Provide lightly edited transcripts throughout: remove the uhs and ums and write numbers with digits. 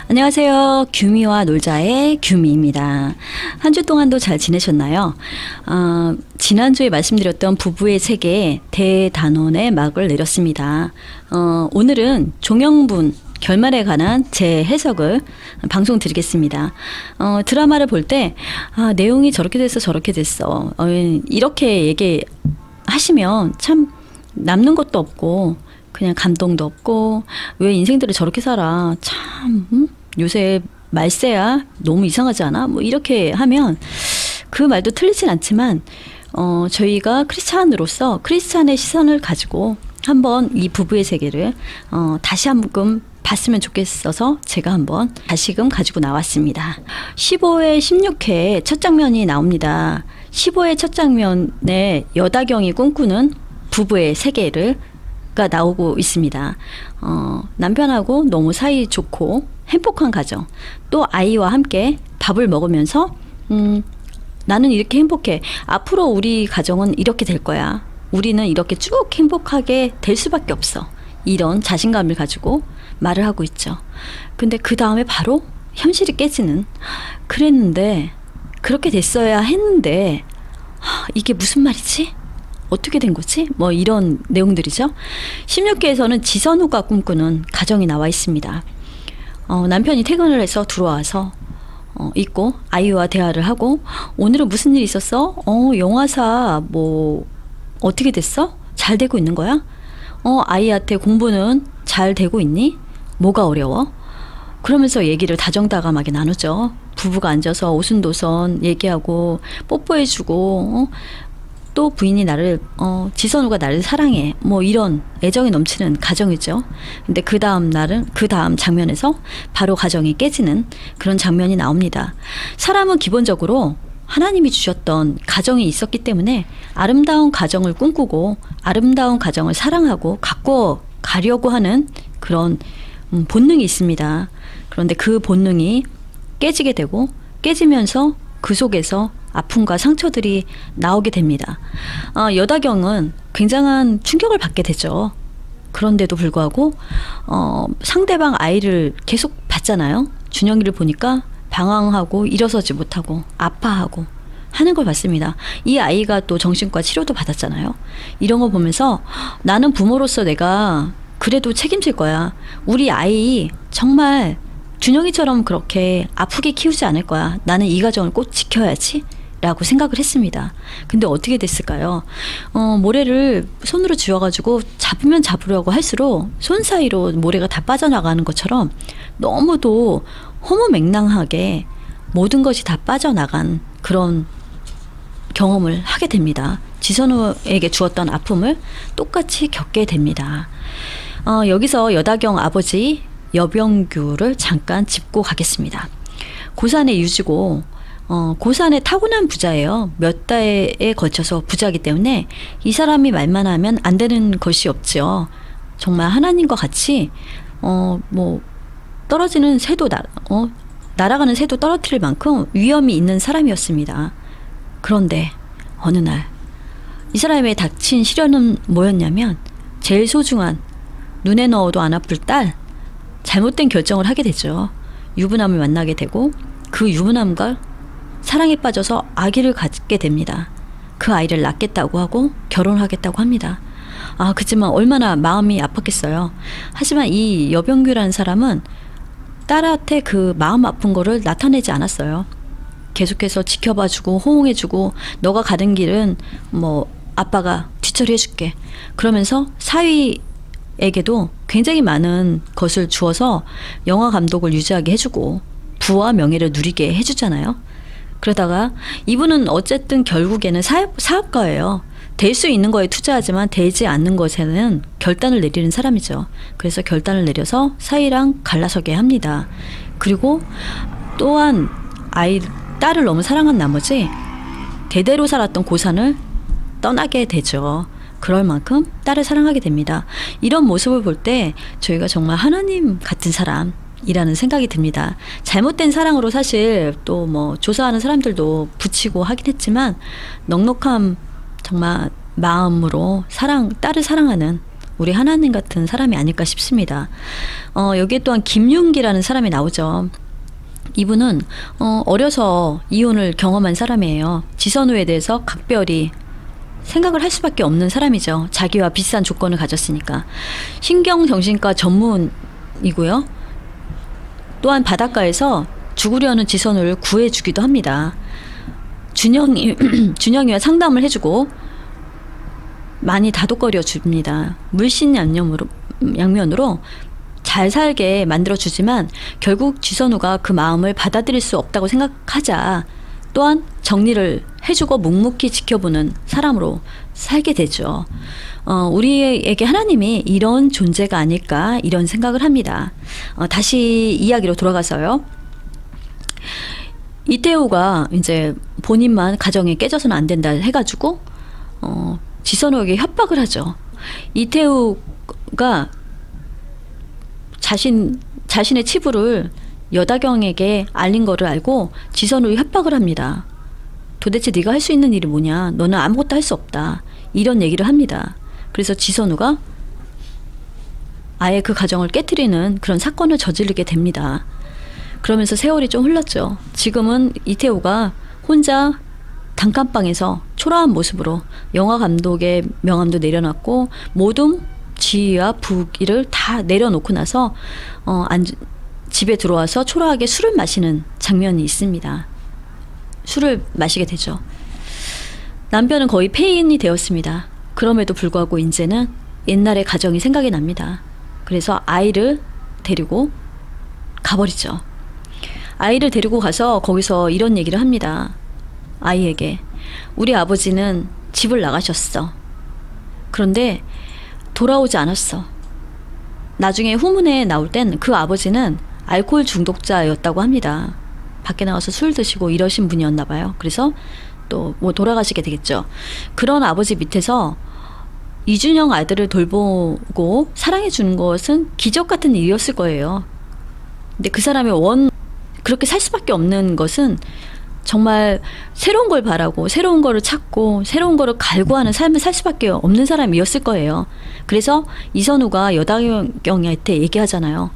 안녕하세요. 규미와 놀자의 규미입니다. 한 주 동안도 잘 지내셨나요? 지난주에 말씀드렸던 부부의 세계 대단원의 막을 내렸습니다. 오늘은 종영분 결말에 관한 제 해석을 방송 드리겠습니다. 드라마를 볼 때 내용이 저렇게 됐어 저렇게 됐어 이렇게 얘기하시면 참 남는 것도 없고 그냥 감동도 없고 왜 인생들을 저렇게 살아 참 요새 말세야 너무 이상하지 않아? 뭐 이렇게 하면 그 말도 틀리진 않지만 저희가 크리스찬으로서 크리스찬의 시선을 가지고 한번 이 부부의 세계를 다시 한번 봤으면 좋겠어서 제가 한번 다시금 가지고 나왔습니다. 15회 16회 첫 장면이 나옵니다. 15회 첫 장면에 여다경이 꿈꾸는 부부의 세계를 가 나오고 있습니다. 남편하고 너무 사이 좋고 행복한 가정, 또 아이와 함께 밥을 먹으면서 나는 이렇게 행복해. 앞으로 우리 가정은 이렇게 될 거야. 우리는 이렇게 쭉 행복하게 될 수밖에 없어. 이런 자신감을 가지고 말을 하고 있죠. 근데 그 다음에 바로 현실이 깨지는, 그랬는데 그렇게 됐어야 했는데 이게 무슨 말이지? 어떻게 된 거지? 뭐 이런 내용들이죠. 16기에서는 지선우가 꿈꾸는 가정이 나와 있습니다. 남편이 퇴근을 해서 들어와서 있고 아이와 대화를 하고 오늘은 무슨 일 있었어? 영화사 뭐 어떻게 됐어? 잘 되고 있는 거야? 아이한테 공부는 잘 되고 있니? 뭐가 어려워? 그러면서 얘기를 다정다감하게 나누죠. 부부가 앉아서 오순도순 얘기하고 뽀뽀해주고 또 부인이 나를 지선우가 나를 사랑해 뭐 이런 애정이 넘치는 가정이죠. 근데 그 다음 장면에서 바로 가정이 깨지는 그런 장면이 나옵니다. 사람은 기본적으로 하나님이 주셨던 가정이 있었기 때문에 아름다운 가정을 꿈꾸고 아름다운 가정을 사랑하고 갖고 가려고 하는 그런 본능이 있습니다. 그런데 그 본능이 깨지게 되고 깨지면서 그 속에서 아픔과 상처들이 나오게 됩니다. 여다경은 굉장한 충격을 받게 되죠. 그런데도 불구하고 상대방 아이를 계속 봤잖아요. 준영이를 보니까 방황하고 일어서지 못하고 아파하고 하는 걸 봤습니다. 이 아이가 또 정신과 치료도 받았잖아요. 이런 거 보면서 나는 부모로서 내가 그래도 책임질 거야. 우리 아이 정말 준영이처럼 그렇게 아프게 키우지 않을 거야. 나는 이 가정을 꼭 지켜야지 라고 생각을 했습니다. 근데 어떻게 됐을까요? 모래를 손으로 쥐어가지고 잡으면 잡으려고 할수록 손 사이로 모래가 다 빠져나가는 것처럼 너무도 허무맹랑하게 모든 것이 다 빠져나간 그런 경험을 하게 됩니다. 지선우에게 주었던 아픔을 똑같이 겪게 됩니다. 여기서 여다경 아버지 여병규를 잠깐 짚고 가겠습니다. 고산의 유지고 고산의 타고난 부자예요. 몇代에 거쳐서 부자이기 때문에 이 사람이 말만 하면 안 되는 것이 없죠. 정말 하나님과 같이 뭐 떨어지는 새도 날아가는 새도 떨어뜨릴 만큼 위험이 있는 사람이었습니다. 그런데 어느 날 이 사람의 닥친 시련은 뭐였냐면 제일 소중한 눈에 넣어도 안 아플 딸, 잘못된 결정을 하게 되죠. 유부남을 만나게 되고 그 유부남과 사랑에 빠져서 아기를 갖게 됩니다. 그 아이를 낳겠다고 하고 결혼하겠다고 합니다. 그렇지만 얼마나 마음이 아팠겠어요. 하지만 이 여병규라는 사람은 딸한테 그 마음 아픈 거를 나타내지 않았어요. 계속해서 지켜봐주고 호응해주고 너가 가는 길은 뭐 아빠가 뒤처리해줄게. 그러면서 사위에게도 굉장히 많은 것을 주어서 영화 감독을 유지하게 해주고 부와 명예를 누리게 해주잖아요. 그러다가 이분은 어쨌든 결국에는 사업가예요. 될 수 있는 거에 투자하지만 되지 않는 것에는 결단을 내리는 사람이죠. 그래서 결단을 내려서 사위랑 갈라서게 합니다. 그리고 또한 딸을 너무 사랑한 나머지 대대로 살았던 고산을 떠나게 되죠. 그럴 만큼 딸을 사랑하게 됩니다. 이런 모습을 볼 때 저희가 정말 하나님 같은 사람이라는 생각이 듭니다. 잘못된 사랑으로 사실 또 뭐 조사하는 사람들도 붙이고 하긴 했지만 넉넉한 정말 마음으로 딸을 사랑하는 우리 하나님 같은 사람이 아닐까 싶습니다. 여기에 또한 김윤기라는 사람이 나오죠. 이분은 어려서 이혼을 경험한 사람이에요. 지선우에 대해서 각별히 생각을 할 수밖에 없는 사람이죠. 자기와 비슷한 조건을 가졌으니까. 신경정신과 전문이고요. 또한 바닷가에서 죽으려는 지선우를 구해주기도 합니다. 준영이와 상담을 해주고 많이 다독거려 줍니다. 물심양면으로 잘 살게 만들어주지만 결국 지선우가 그 마음을 받아들일 수 없다고 생각하자 또한 정리를 해주고 묵묵히 지켜보는 사람으로 살게 되죠. 우리에게 하나님이 이런 존재가 아닐까 이런 생각을 합니다. 다시 이야기로 돌아가서요. 이태우가 이제 본인만 가정이 깨져서는 안 된다 해가지고 지선우에게 협박을 하죠. 이태우가 자신의 치부를 여다경에게 알린 거를 알고 지선우를 협박을 합니다. 도대체 네가 할 수 있는 일이 뭐냐? 너는 아무것도 할 수 없다. 이런 얘기를 합니다. 그래서 지선우가 아예 그 가정을 깨트리는 그런 사건을 저지르게 됩니다. 그러면서 세월이 좀 흘렀죠. 지금은 이태우가 혼자 단칸방에서 초라한 모습으로 영화 감독의 명함도 내려놨고 모든 지위와 부귀를 다 내려놓고 나서 집에 들어와서 초라하게 술을 마시는 장면이 있습니다. 술을 마시게 되죠. 남편은 거의 폐인이 되었습니다. 그럼에도 불구하고 이제는 옛날의 가정이 생각이 납니다. 그래서 아이를 데리고 가버리죠. 아이를 데리고 가서 거기서 이런 얘기를 합니다. 아이에게 우리 아버지는 집을 나가셨어. 그런데 돌아오지 않았어. 나중에 후문에 나올 땐 그 아버지는 알코올 중독자였다고 합니다. 밖에 나가서 술 드시고 이러신 분이었나 봐요. 그래서 또 뭐 돌아가시게 되겠죠. 그런 아버지 밑에서 이준영 아들을 돌보고 사랑해 주는 것은 기적 같은 일이었을 거예요. 근데 그 사람이 그렇게 살 수밖에 없는 것은 정말 새로운 걸 바라고 새로운 거를 찾고 새로운 거를 갈구하는 삶을 살 수밖에 없는 사람이었을 거예요. 그래서 이선우가 여다경한테 얘기하잖아요.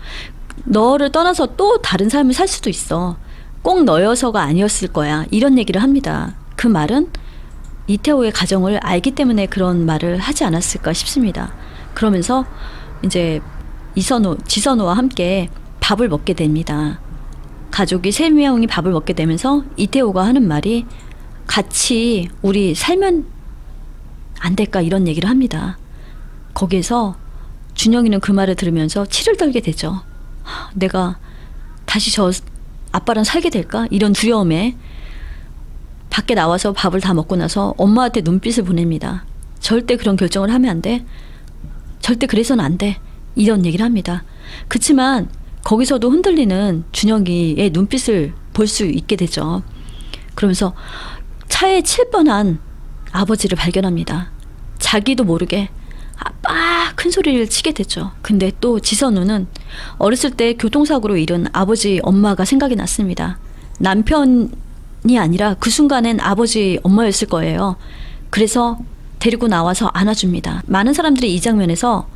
너를 떠나서 또 다른 삶을 살 수도 있어. 꼭 너여서가 아니었을 거야. 이런 얘기를 합니다. 그 말은 이태호의 가정을 알기 때문에 그런 말을 하지 않았을까 싶습니다. 그러면서 이제 지선우와 함께 밥을 먹게 됩니다. 가족이 3명이 밥을 먹게 되면서 이태호가 하는 말이 같이 우리 살면 안 될까 이런 얘기를 합니다. 거기에서 준영이는 그 말을 들으면서 치를 떨게 되죠. 내가 다시 저 아빠랑 살게 될까? 이런 두려움에 밖에 나와서 밥을 다 먹고 나서 엄마한테 눈빛을 보냅니다. 절대 그런 결정을 하면 안 돼. 절대 그래서는 안 돼. 이런 얘기를 합니다. 그치만 거기서도 흔들리는 준영이의 눈빛을 볼 수 있게 되죠. 그러면서 차에 칠 뻔한 아버지를 발견합니다. 자기도 모르게 아빠 큰 소리를 치게 되죠. 근데 또 지선우는 어렸을 때 교통사고로 잃은 아버지 엄마가 생각이 났습니다. 남편이 아니라 그 순간엔 아버지 엄마였을 거예요. 그래서 데리고 나와서 안아줍니다. 많은 사람들이 이 장면에서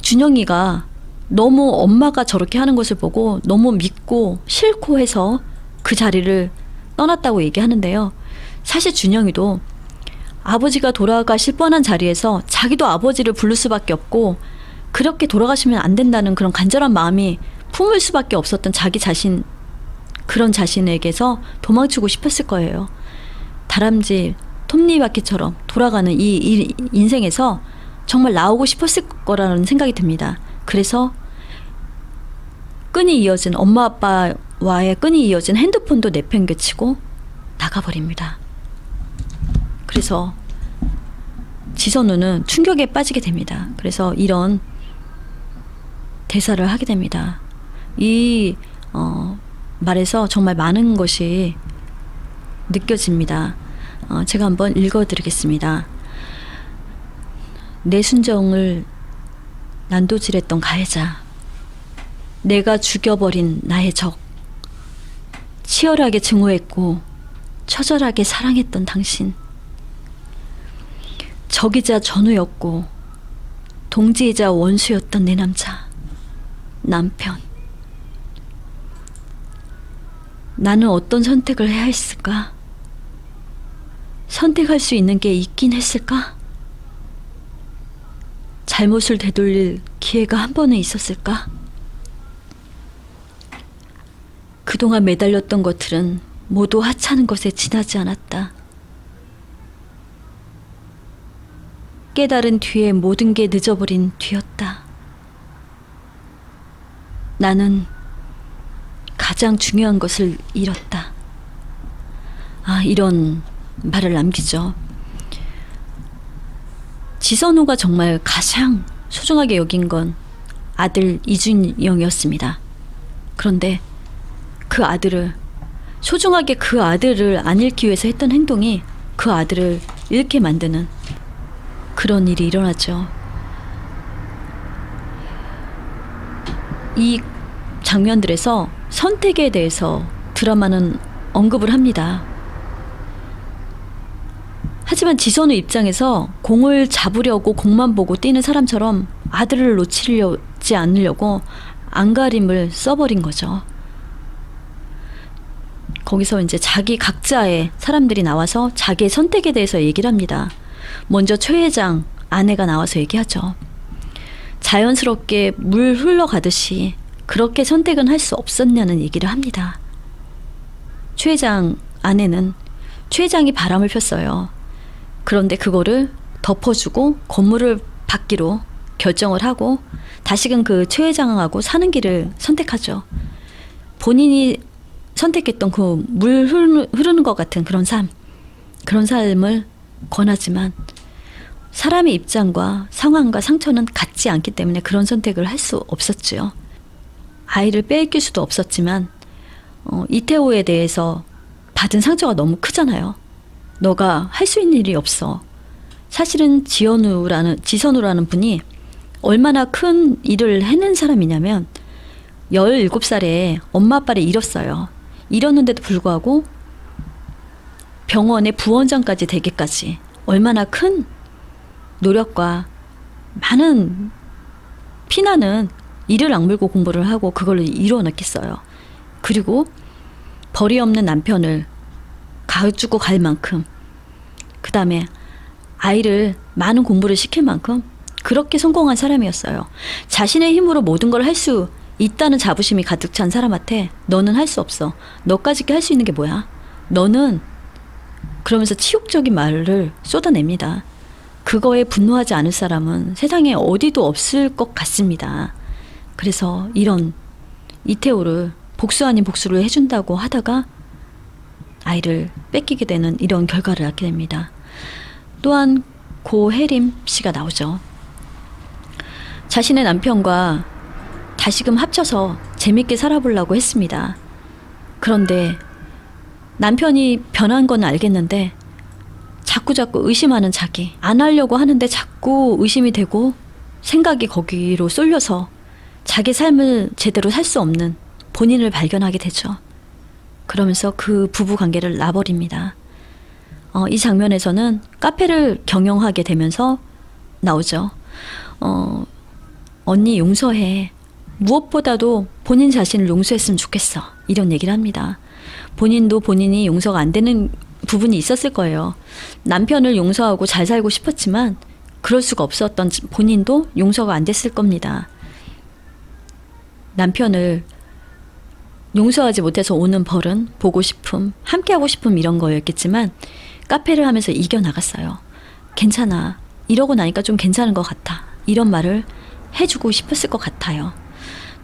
준영이가 너무 엄마가 저렇게 하는 것을 보고 너무 믿고 싫고 해서 그 자리를 떠났다고 얘기하는데요. 사실 준영이도 아버지가 돌아가실 뻔한 자리에서 자기도 아버지를 부를 수밖에 없고 그렇게 돌아가시면 안 된다는 그런 간절한 마음이 품을 수밖에 없었던 그런 자신에게서 도망치고 싶었을 거예요. 다람쥐 톱니바퀴처럼 돌아가는 이 인생에서 정말 나오고 싶었을 거라는 생각이 듭니다. 그래서 엄마 아빠와의 끈이 이어진 핸드폰도 내팽개치고 나가버립니다. 그래서 지선우는 충격에 빠지게 됩니다. 그래서 이런 대사를 하게 됩니다. 이 말에서 정말 많은 것이 느껴집니다. 제가 한번 읽어드리겠습니다. 내 순정을 난도질했던 가해자, 내가 죽여버린 나의 적, 치열하게 증오했고 처절하게 사랑했던 당신, 적이자 전우였고 동지이자 원수였던 내 남자, 남편. 나는 어떤 선택을 해야 했을까? 선택할 수 있는 게 있긴 했을까? 잘못을 되돌릴 기회가 한 번은 있었을까? 그동안 매달렸던 것들은 모두 하찮은 것에 지나지 않았다. 깨달은 뒤에 모든 게 늦어버린 뒤였다. 나는 가장 중요한 것을 잃었다. 이런 말을 남기죠. 지선우가 정말 가장 소중하게 여긴 건 아들 이준영이었습니다. 그런데 그 아들을, 소중하게 그 아들을 안 잃기 위해서 했던 행동이 그 아들을 잃게 만드는 그런 일이 일어나죠. 이 장면들에서 선택에 대해서 드라마는 언급을 합니다. 하지만 지선우 입장에서 공을 잡으려고 공만 보고 뛰는 사람처럼 아들을 놓치지 않으려고 안가림을 써버린 거죠. 거기서 이제 자기 각자의 사람들이 나와서 자기의 선택에 대해서 얘기를 합니다. 먼저 최 회장 아내가 나와서 얘기하죠. 자연스럽게 물 흘러가듯이 그렇게 선택은 할 수 없었냐는 얘기를 합니다. 최 회장 아내는 최 회장이 바람을 폈어요. 그런데 그거를 덮어주고 건물을 받기로 결정을 하고 다시금 그 최 회장하고 사는 길을 선택하죠. 본인이 선택했던 그 물 흐르는 것 같은 그런 삶을 권하지만 사람의 입장과 상황과 상처는 같지 않기 때문에 그런 선택을 할 수 없었죠. 아이를 빼앗길 수도 없었지만 이태호에 대해서 받은 상처가 너무 크잖아요. 너가 할 수 있는 일이 없어. 사실은 지선우라는 분이 얼마나 큰 일을 해낸 사람이냐면 17살에 엄마 아빠를 잃었어요. 잃었는데도 불구하고 병원의 부원장까지 되기까지 얼마나 큰 노력과 많은 피나는 이를 악물고 공부를 하고 그걸 이루어냈겠어요. 그리고 벌이 없는 남편을 가지고 갈 만큼, 그 다음에 아이를 많은 공부를 시킬 만큼 그렇게 성공한 사람이었어요. 자신의 힘으로 모든 걸 할 수 있다는 자부심이 가득 찬 사람한테 너는 할 수 없어. 너까지 할 수 있는 게 뭐야? 너는, 그러면서 치욕적인 말을 쏟아냅니다. 그거에 분노하지 않을 사람은 세상에 어디도 없을 것 같습니다. 그래서 이런 이태호를 복수 아닌 복수를 해준다고 하다가 아이를 뺏기게 되는 이런 결과를 낳게 됩니다. 또한 고혜림 씨가 나오죠. 자신의 남편과 다시금 합쳐서 재밌게 살아보려고 했습니다. 그런데 남편이 변한 건 알겠는데 자꾸 의심하는 자기, 안 하려고 하는데 자꾸 의심이 되고 생각이 거기로 쏠려서 자기 삶을 제대로 살 수 없는 본인을 발견하게 되죠. 그러면서 그 부부 관계를 놔버립니다. 이 장면에서는 카페를 경영하게 되면서 나오죠. 언니 용서해. 무엇보다도 본인 자신을 용서했으면 좋겠어. 이런 얘기를 합니다. 본인도 본인이 용서가 안 되는 부분이 있었을 거예요. 남편을 용서하고 잘 살고 싶었지만 그럴 수가 없었던 본인도 용서가 안 됐을 겁니다. 남편을 용서하지 못해서 오는 벌은 보고 싶음, 함께하고 싶음 이런 거였겠지만 카페를 하면서 이겨나갔어요. 괜찮아. 이러고 나니까 좀 괜찮은 것 같아. 이런 말을 해주고 싶었을 것 같아요.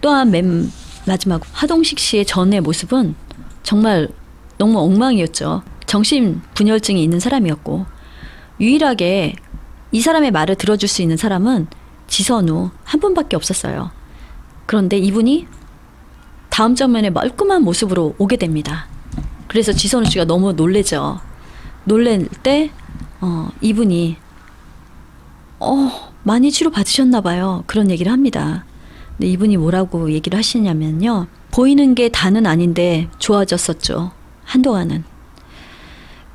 또한 맨 마지막 하동식 씨의 전의 모습은 정말 너무 엉망이었죠. 정신분열증이 있는 사람이었고 유일하게 이 사람의 말을 들어줄 수 있는 사람은 지선우 한 분밖에 없었어요. 그런데 이분이 다음 장면에 멀끔한 모습으로 오게 됩니다. 그래서 지선우 씨가 너무 놀래죠. 놀랄 때 이분이 많이 치료 받으셨나 봐요. 그런 얘기를 합니다. 근데 이분이 뭐라고 얘기를 하시냐면요. 보이는 게 다는 아닌데 좋아졌었죠. 한동안은.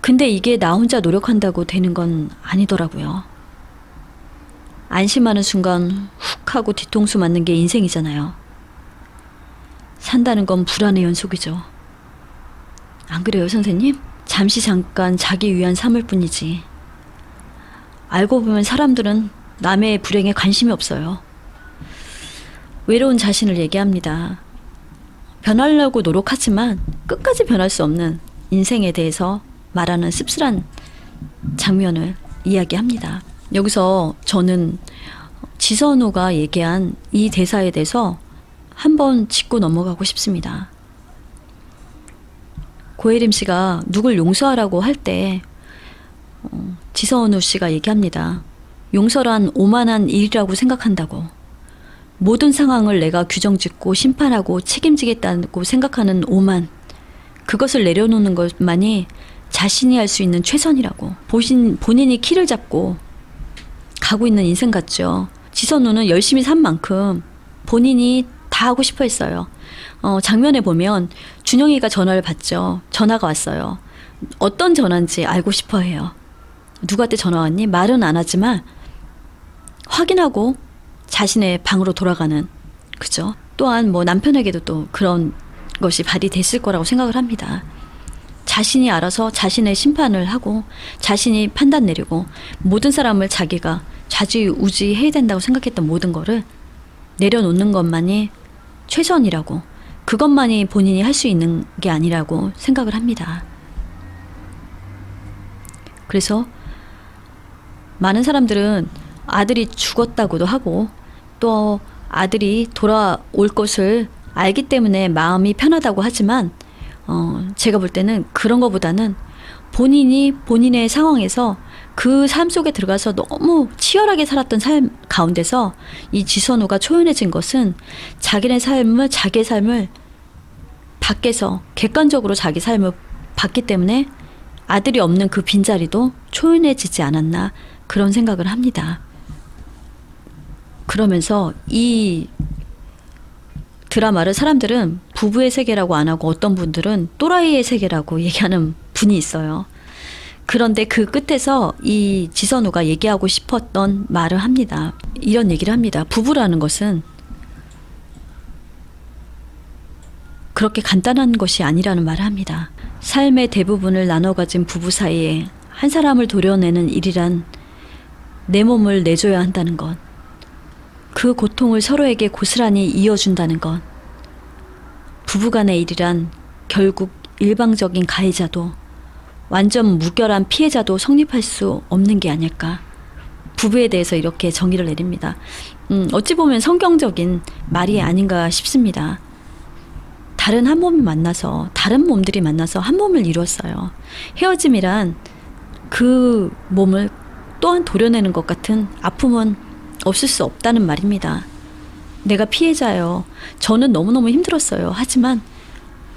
근데 이게 나 혼자 노력한다고 되는 건 아니더라고요. 안심하는 순간 훅 하고 뒤통수 맞는 게 인생이잖아요. 산다는 건 불안의 연속이죠. 안 그래요, 선생님? 잠시 잠깐 자기 위한 삶일 뿐이지. 알고 보면 사람들은 남의 불행에 관심이 없어요. 외로운 자신을 얘기합니다. 변하려고 노력하지만 끝까지 변할 수 없는 인생에 대해서 말하는 씁쓸한 장면을 이야기합니다. 여기서 저는 지선우가 얘기한 이 대사에 대해서 한번 짚고 넘어가고 싶습니다. 고혜림 씨가 누굴 용서하라고 할 때 지선우 씨가 얘기합니다. 용서란 오만한 일이라고 생각한다고. 모든 상황을 내가 규정짓고 심판하고 책임지겠다고 생각하는 오만, 그것을 내려놓는 것만이 자신이 할 수 있는 최선이라고. 본인이 키를 잡고 가고 있는 인생 같죠. 지선우는 열심히 산 만큼 본인이 다 하고 싶어 했어요. 장면에 보면 준영이가 전화를 받죠. 전화가 왔어요. 어떤 전화인지 알고 싶어 해요. 누구한테 전화 왔니? 말은 안 하지만 확인하고 자신의 방으로 돌아가는, 그죠? 또한 뭐 남편에게도 또 그런 것이 발휘됐을 거라고 생각을 합니다. 자신이 알아서 자신의 심판을 하고 자신이 판단 내리고 모든 사람을 자기가 좌지우지해야 된다고 생각했던 모든 거를 내려놓는 것만이 최선이라고, 그것만이 본인이 할 수 있는 게 아니라고 생각을 합니다. 그래서 많은 사람들은 아들이 죽었다고도 하고 또 아들이 돌아올 것을 알기 때문에 마음이 편하다고 하지만 제가 볼 때는 그런 것보다는 본인이 본인의 상황에서 그 삶 속에 들어가서 너무 치열하게 살았던 삶 가운데서 이 지선우가 초연해진 것은 자기의 삶을 밖에서 객관적으로 자기 삶을 봤기 때문에 아들이 없는 그 빈자리도 초연해지지 않았나, 그런 생각을 합니다. 그러면서 이 드라마를 사람들은 부부의 세계라고 안 하고 어떤 분들은 또라이의 세계라고 얘기하는 분이 있어요. 그런데 그 끝에서 이 지선우가 얘기하고 싶었던 말을 합니다. 이런 얘기를 합니다. 부부라는 것은 그렇게 간단한 것이 아니라는 말을 합니다. 삶의 대부분을 나눠 가진 부부 사이에 한 사람을 도려내는 일이란 내 몸을 내줘야 한다는 것, 그 고통을 서로에게 고스란히 이어준다는 것, 부부간의 일이란 결국 일방적인 가해자도 완전 무결한 피해자도 성립할 수 없는 게 아닐까. 부부에 대해서 이렇게 정의를 내립니다. 어찌 보면 성경적인 말이 아닌가 싶습니다. 다른 한 몸이 만나서, 다른 몸들이 만나서 한 몸을 이루었어요. 헤어짐이란 그 몸을 또한 도려내는 것 같은 아픔은 없을 수 없다는 말입니다. 내가 피해자요. 저는 너무너무 힘들었어요. 하지만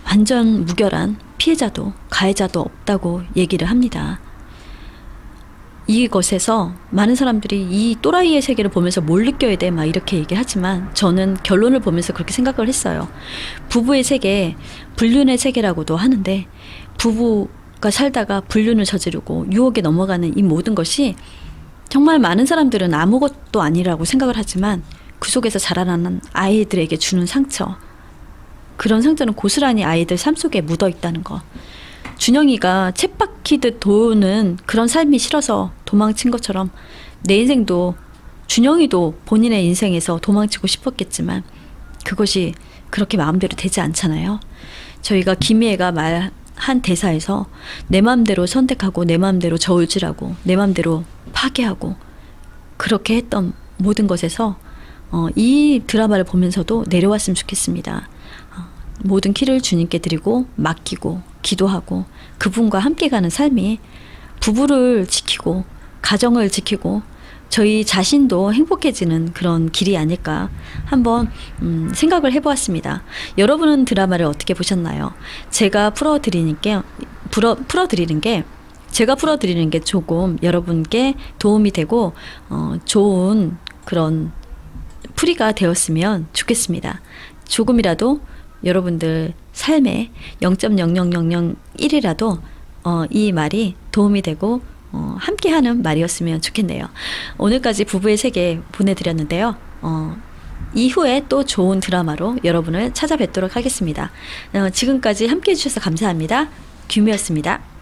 완전 무결한 피해자도 가해자도 없다고 얘기를 합니다. 이것에서 많은 사람들이 이 또라이의 세계를 보면서 뭘 느껴야 돼? 막 이렇게 얘기하지만 저는 결론을 보면서 그렇게 생각을 했어요. 부부의 세계, 불륜의 세계라고도 하는데 부부가 살다가 불륜을 저지르고 유혹에 넘어가는 이 모든 것이 정말 많은 사람들은 아무것도 아니라고 생각을 하지만 그 속에서 자라나는 아이들에게 주는 상처, 그런 상처는 고스란히 아이들 삶 속에 묻어 있다는 거. 준영이가 쳇바퀴듯 도는 그런 삶이 싫어서 도망친 것처럼 내 인생도, 준영이도 본인의 인생에서 도망치고 싶었겠지만 그것이 그렇게 마음대로 되지 않잖아요. 저희가 김희애가 말한 대사에서 내 마음대로 선택하고 내 마음대로 저울질하고 내 마음대로 파괴하고 그렇게 했던 모든 것에서 이 드라마를 보면서도 내려왔으면 좋겠습니다. 모든 키를 주님께 드리고 맡기고 기도하고 그분과 함께 가는 삶이 부부를 지키고 가정을 지키고 저희 자신도 행복해지는 그런 길이 아닐까 한번 생각을 해보았습니다. 여러분은 드라마를 어떻게 보셨나요? 제가 풀어드리는 게 제가 풀어드리는 게 조금 여러분께 도움이 되고 좋은 그런 풀이가 되었으면 좋겠습니다. 조금이라도 여러분들 삶에 0.00001이라도 이 말이 도움이 되고 함께하는 말이었으면 좋겠네요. 오늘까지 부부의 세계 보내드렸는데요. 이후에 또 좋은 드라마로 여러분을 찾아뵙도록 하겠습니다. 지금까지 함께해 주셔서 감사합니다. 규미였습니다.